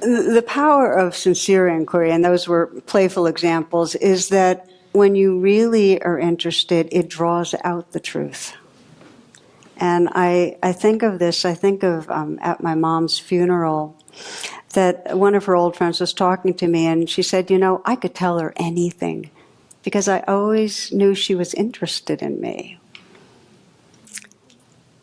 The power of sincere inquiry, and those were playful examples, is that when you really are interested, it draws out the truth. And I think of this, I think of at my mom's funeral, that one of her old friends was talking to me, and she said, you know, I could tell her anything because I always knew she was interested in me.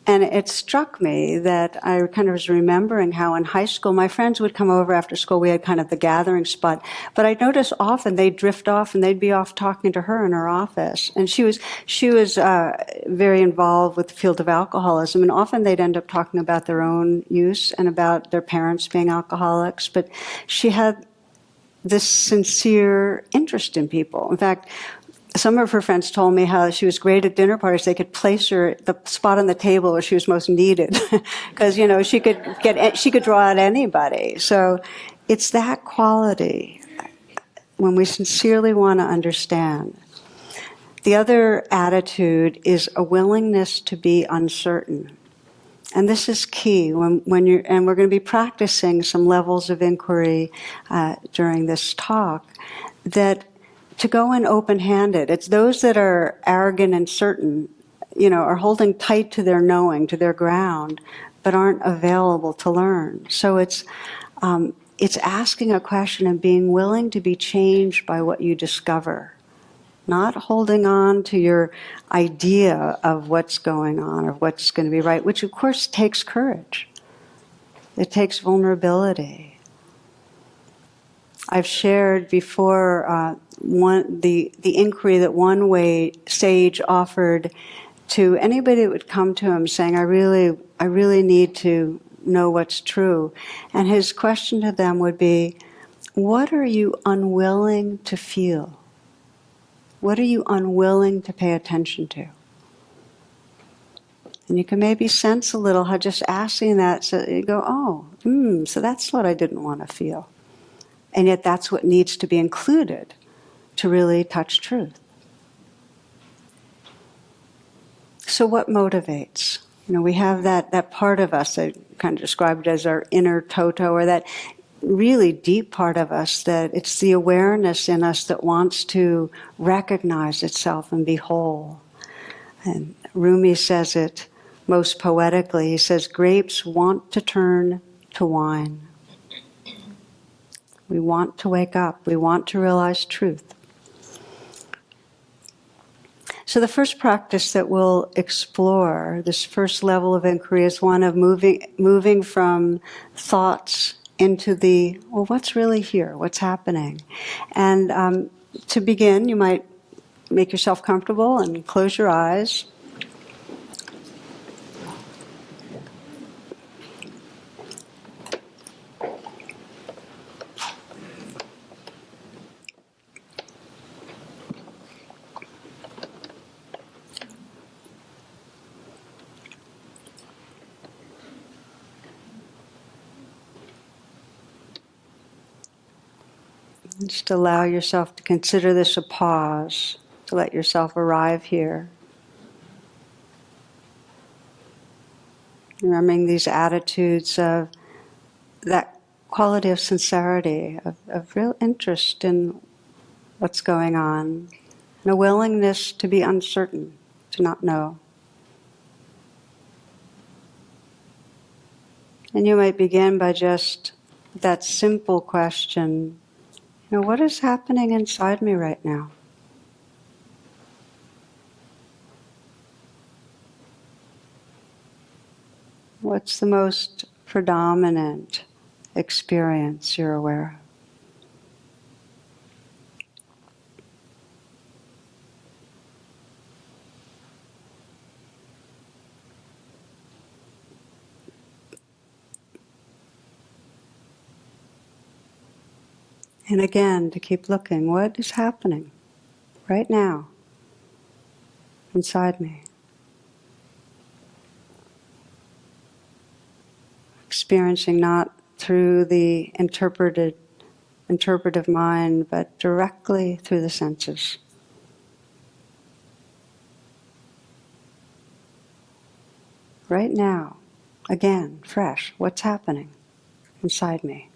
And it struck me that I kind of was remembering how in high school my friends would come over after school. We had kind of the gathering spot. But I noticed often they'd drift off and they'd be off talking to her in her office. And she was very involved with the field of alcoholism. And often they'd end up talking about their own use and about their parents being alcoholics. But she had this sincere interest in people. In fact, some of her friends told me how she was great at dinner parties. They could place her at the spot on the table where she was most needed, because you know she could draw out anybody. So it's that quality when we sincerely want to understand. The other attitude is a willingness to be uncertain, and this is key when you're. And we're going to be practicing some levels of inquiry during this talk. That. To go in open-handed. It's those that are arrogant and certain, you know, are holding tight to their knowing, to their ground, but aren't available to learn. So it's asking a question and being willing to be changed by what you discover, not holding on to your idea of what's going on or what's going to be right, which of course takes courage. It takes vulnerability. I've shared before the inquiry that one way sage offered to anybody that would come to him saying, I really need to know what's true. And his question to them would be, what are you unwilling to feel? What are you unwilling to pay attention to? And you can maybe sense a little how just asking that, so you go, so that's what I didn't want to feel. And yet that's what needs to be included to really touch truth. So what motivates? You know, we have that part of us, I kind of described it as our inner Toto, or that really deep part of us, that it's the awareness in us that wants to recognize itself and be whole. And Rumi says it most poetically. He says, grapes want to turn to wine. We want to wake up. We want to realize truth. So the first practice that we'll explore, this first level of inquiry, is one of moving from thoughts into the, well, what's really here? What's happening? And to begin, you might make yourself comfortable and close your eyes. Just allow yourself to consider this a pause, to let yourself arrive here. Remembering these attitudes of that quality of sincerity, of real interest in what's going on, and a willingness to be uncertain, to not know. And you might begin by just that simple question, you know, what is happening inside me right now? What's the most predominant experience you're aware of? And again, to keep looking, what is happening right now inside me? Experiencing not through the interpretive mind, but directly through the senses. Right now, again, fresh, what's happening inside me?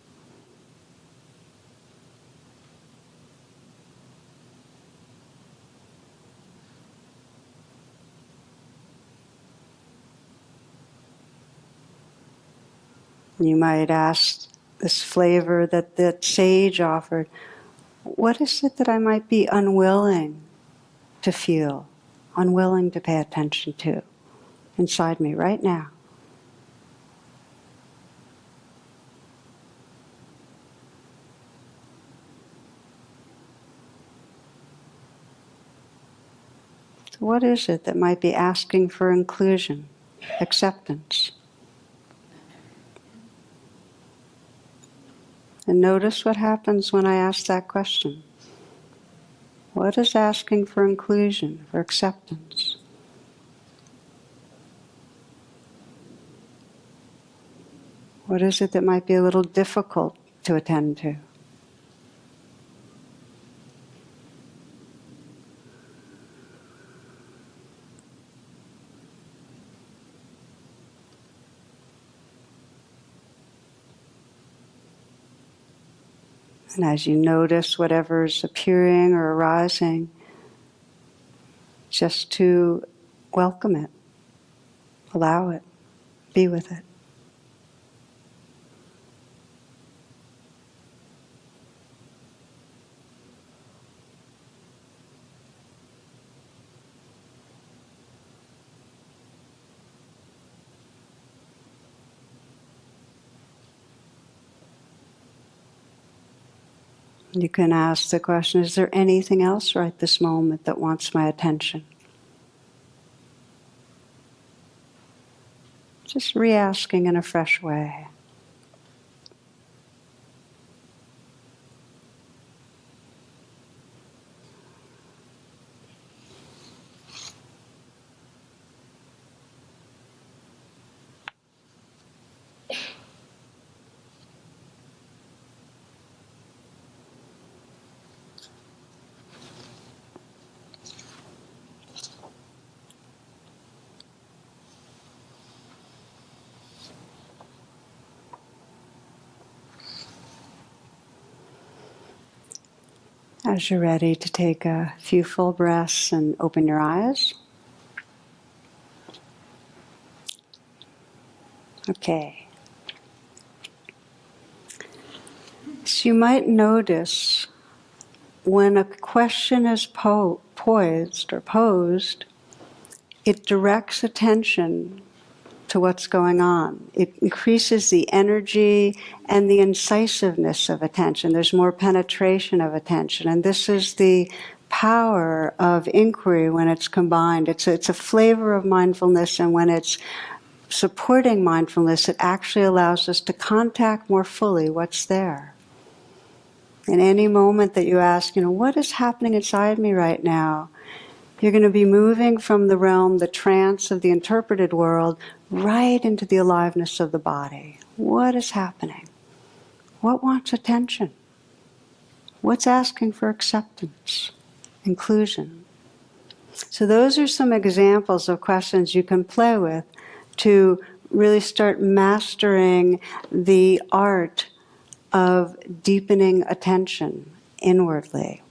You might ask this flavor that the sage offered, what is it that I might be unwilling to feel, unwilling to pay attention to inside me right now? So what is it that might be asking for inclusion, acceptance? And notice what happens when I ask that question. What is asking for inclusion, for acceptance? What is it that might be a little difficult to attend to? And as you notice whatever's appearing or arising, just to welcome it, allow it, be with it. You can ask the question, is there anything else right this moment that wants my attention? Just re-asking in a fresh way. As you're ready to take a few full breaths and open your eyes. Okay. So you might notice when a question is poised or posed, it directs attention to what's going on. It increases the energy and the incisiveness of attention. There's more penetration of attention. And this is the power of inquiry when it's combined. It's a flavor of mindfulness, and when it's supporting mindfulness, it actually allows us to contact more fully what's there. In any moment that you ask, what is happening inside me right now? You're going to be moving from the realm, the trance of the interpreted world, right into the aliveness of the body. What is happening? What wants attention? What's asking for acceptance, inclusion? So those are some examples of questions you can play with to really start mastering the art of deepening attention inwardly.